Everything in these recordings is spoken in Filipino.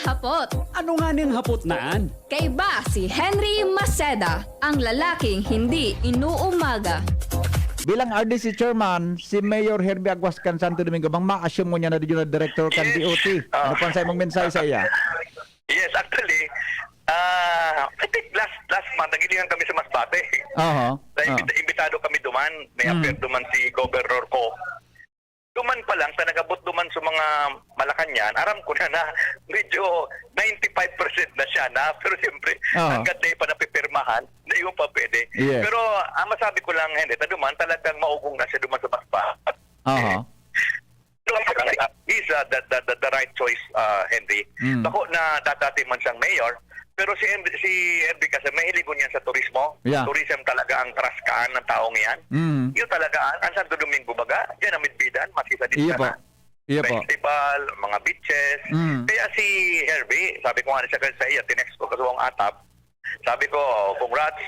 hapot. Ano nga ning hapot naan? Kay ba si Henry Maceda, ang lalaking hindi inuumaga. Bilang RDC chairman, si Mayor Herbie Aguascan Santo Domingo, bang ma-assume mo niya na regional director kan DOT? Ano pa sa imong mensahe sa iya? Yes, actually, I think last month, nagilingan kami sa Masbate. Imbitado kami duman, may appear duman si Governor ko. Duman pa lang, sa nagabot duman sa mga Malacanang, aram ko na medyo 95% na siya na, pero siyempre, hanggat na pa napipirmahan, hindi mo pa pwede. Yes. Pero, masabi ko lang, hindi, na duman, talagang maugong na siya duman sa Masbate. He's the right choice, Henry. Bako na dati man siyang mayor, pero si Henry kasi mahilig ko niyan sa turismo. Yeah. Tourism talaga ang traskaan ng taong yan. Yun talaga, ang Santo Domingo baga, diyan ang midbidan, masisa din ka na. Festival, mga beaches. Kaya si Herbie, sabi ko nga sa iya, tinext ko kasi ang atap. Sabi ko, congrats,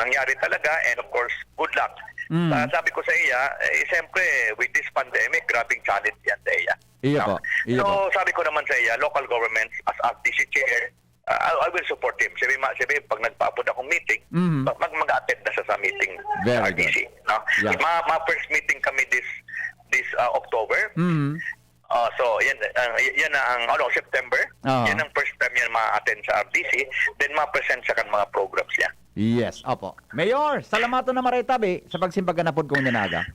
nangyari talaga, and of course, good luck. Sabi ko sa iya, siyempre, with this pandemic, grabing challenge yan sa iya. So, sabi ko naman sa iya, local governments, as RTC chair, I will support him. Sabi, pag nagpa-upload akong meeting, mag-attend na sa meeting sa RTC. No? Yeah. Ma-first meeting kami this October. So, yan na ang September. Yan ang first time yan ma-attend sa RTC. Then, ma-present siya kan mga programs niya. Yes, opo. Mayor, salamatan na maray tabi sa pagsimbagan na pod kong ninaga.